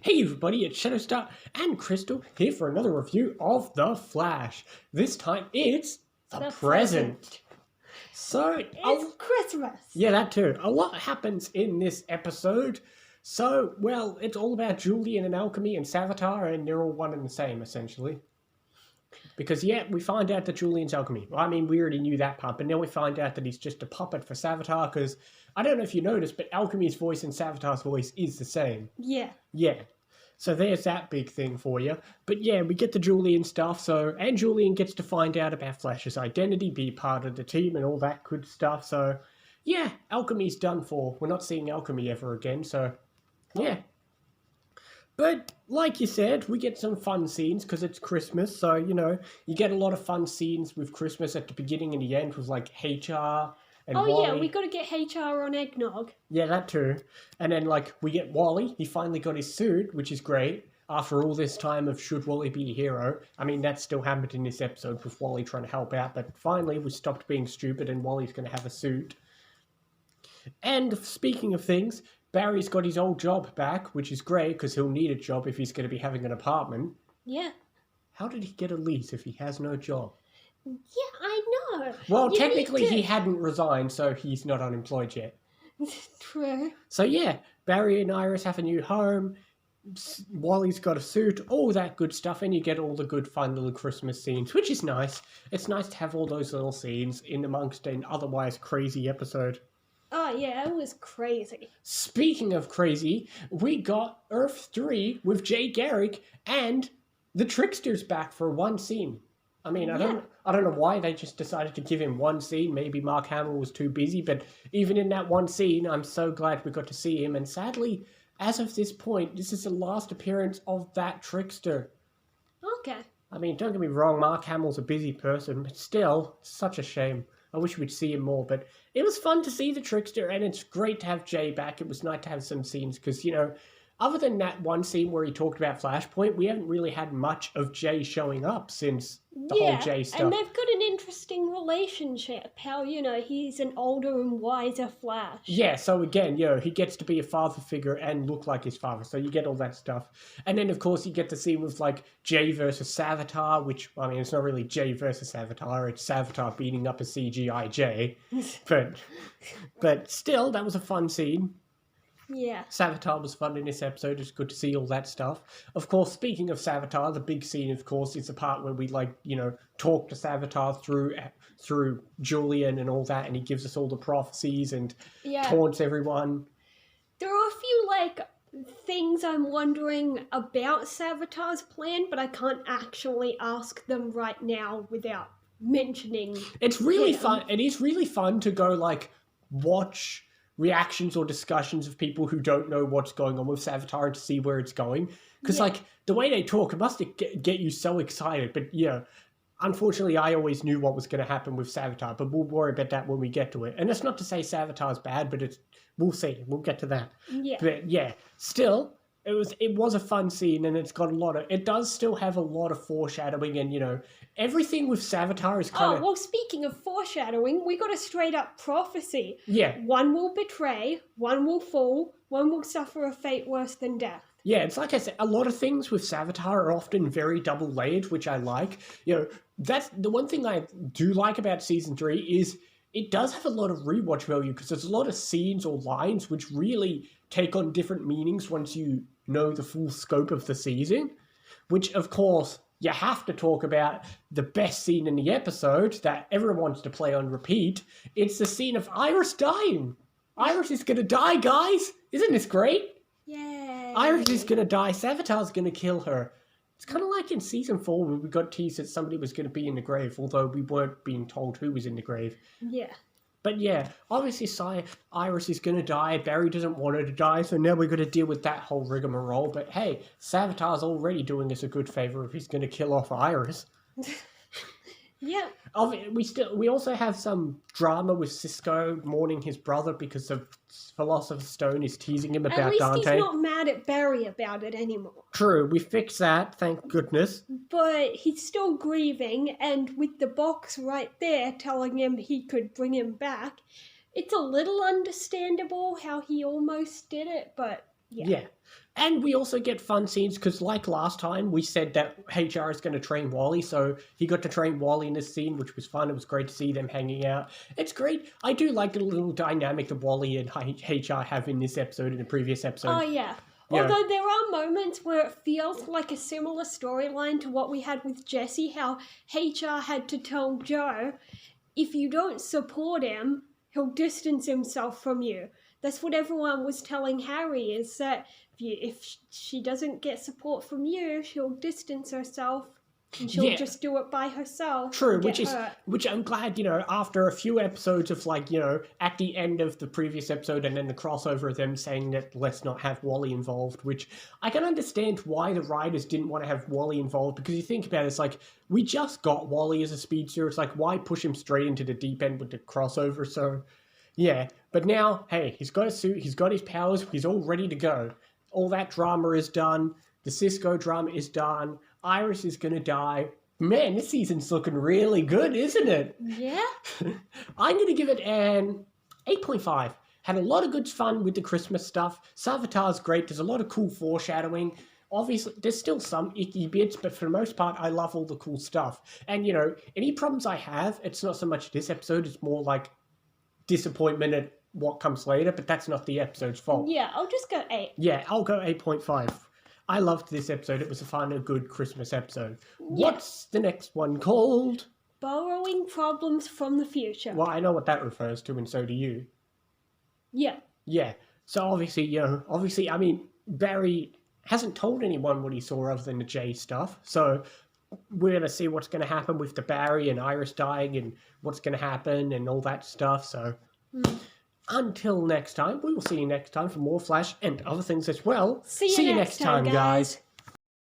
Hey everybody, it's Shadowstar and Crystal here for another review of The Flash. This time it's the present. So It's Christmas. Yeah, that too. A lot happens in this episode. So, well, it's all about Julian and alchemy and Savitar, and they're all one and the same essentially. Because yeah, we find out that Julian's alchemy. Well, I mean, we already knew that part, but now we find out that he's just a puppet for Savitar. Because I don't know if you noticed, but alchemy's voice and Savitar's voice is the same. Yeah. Yeah. So there's that big thing for you. But yeah, we get the Julian stuff. And Julian gets to find out about Flash's identity, be part of the team, and all that good stuff. So yeah, alchemy's done for. We're not seeing alchemy ever again. So yeah. But like you said, we get some fun scenes because it's Christmas. So, you get a lot of fun scenes with Christmas at the beginning and the end with like HR and Wally. Yeah, we got to get HR on eggnog. Yeah, that too. And then we get Wally. He finally got his suit, which is great. After all this time of should Wally be a hero. I mean, that still happened in this episode with Wally trying to help out. But finally, we stopped being stupid and Wally's going to have a suit. And speaking of things, Barry's got his old job back, which is great because he'll need a job if he's going to be having an apartment. Yeah. How did he get a lease if he has no job? Yeah, I know. Well, technically he hadn't resigned, so he's not unemployed yet. True. So yeah, Barry and Iris have a new home. Wally's got a suit, all that good stuff, and you get all the good fun little Christmas scenes, which is nice. It's nice to have all those little scenes in amongst an otherwise crazy episode. Oh, yeah, it was crazy. Speaking of crazy, we got Earth 3 with Jay Garrick and the Trickster's back for one scene. I mean, I don't know why they just decided to give him one scene. Maybe Mark Hamill was too busy, but even in that one scene, I'm so glad we got to see him. And sadly, as of this point, this is the last appearance of that Trickster. Okay. I mean, don't get me wrong, Mark Hamill's a busy person, but still, it's such a shame. I wish we'd see him more, but it was fun to see the Trickster, and it's great to have Jay back. It was nice to have some scenes, because, other than that one scene where he talked about Flashpoint, we haven't really had much of Jay showing up since the whole Jay stuff. And they've got an interesting relationship, how, he's an older and wiser Flash. Yeah, so again, he gets to be a father figure and look like his father, so you get all that stuff. And then, of course, you get the scene with, Jay versus Savitar, which, I mean, it's not really Jay versus Savitar, it's Savitar beating up a CGI Jay. but still, that was a fun scene. Yeah. Savitar was fun in this episode. It's good to see all that stuff. Of course, speaking of Savitar, the big scene, of course, is the part where we, talk to Savitar through Julian and all that, and he gives us all the prophecies and taunts everyone. There are a few, things I'm wondering about Savitar's plan, but I can't actually ask them right now without mentioning It's really him. fun. It is really fun to go, watch reactions or discussions of people who don't know what's going on with Savitar and to see where it's going. Because, the way they talk, it must get you so excited. But, unfortunately, I always knew what was going to happen with Savitar, but we'll worry about that when we get to it. And it's not to say Savitar's bad, but we'll see. We'll get to that. Yeah. But, still, it was a fun scene, and it does still have a lot of foreshadowing, and, everything with Savitar is kind of... Oh, well, speaking of foreshadowing, we got a straight-up prophecy. Yeah. One will betray, one will fall, one will suffer a fate worse than death. Yeah, it's like I said, a lot of things with Savitar are often very double-layered, which I like. That's the one thing I do like about Season 3 is it does have a lot of rewatch value because there's a lot of scenes or lines which really take on different meanings once you know the full scope of the season, which, of course, you have to talk about the best scene in the episode that everyone wants to play on repeat. It's the scene of Iris dying. Iris is going to die, guys. Isn't this great? Yay. Iris is going to die. Savitar's going to kill her. It's kind of like in Season 4 where we got teased that somebody was going to be in the grave, although we weren't being told who was in the grave. Yeah. But yeah, obviously Iris is going to die. Barry doesn't want her to die, so now we're going to deal with that whole rigmarole. But hey, Savitar's already doing us a good favor if he's going to kill off Iris. Yeah. We also have some drama with Cisco mourning his brother because the Philosopher's Stone is teasing him about Dante. At least he's not mad at Barry about it anymore. True, we fixed that, thank goodness. But he's still grieving, and with the box right there telling him he could bring him back, it's a little understandable how he almost did it, but Yeah. And we also get fun scenes because, like last time, we said that HR is going to train Wally. So he got to train Wally in this scene, which was fun. It was great to see them hanging out. It's great. I do like the little dynamic that Wally and HR have in this episode and the previous episode. Oh, yeah. Yeah. Although there are moments where it feels like a similar storyline to what we had with Jesse, how HR had to tell Joe, if you don't support him, he'll distance himself from you. That's what everyone was telling Harry, is that if she doesn't get support from you, she'll distance herself and she'll just do it by herself. True, and get hurt. which I'm glad, after a few episodes of at the end of the previous episode and then the crossover of them saying that let's not have Wally involved, which I can understand why the writers didn't want to have Wally involved, because you think about it, it's like, we just got Wally as a speedster, it's like, why push him straight into the deep end with the crossover? So, yeah, but now, hey, he's got a suit, he's got his powers, he's all ready to go. All that drama is done, the Cisco drama is done, Iris is going to die. Man, this season's looking really good, isn't it? Yeah? I'm going to give it an 8.5. Had a lot of good fun with the Christmas stuff. Savitar's great. There's a lot of cool foreshadowing. Obviously, there's still some icky bits, but for the most part, I love all the cool stuff. And, any problems I have, it's not so much this episode, it's more like disappointment at what comes later, but that's not the episode's fault. Yeah, I'll just go 8. Yeah, I'll go 8.5. I loved this episode. It was a fun and good Christmas episode. Yeah. What's the next one called? Borrowing problems from the future. Well, I know what that refers to, and so do you. Yeah. Yeah. So obviously, I mean, Barry hasn't told anyone what he saw other than the J stuff. So we're going to see what's going to happen with the Barry and Iris dying and what's going to happen and all that stuff. So until next time, we will see you next time for more Flash and other things as well. See you next time, guys.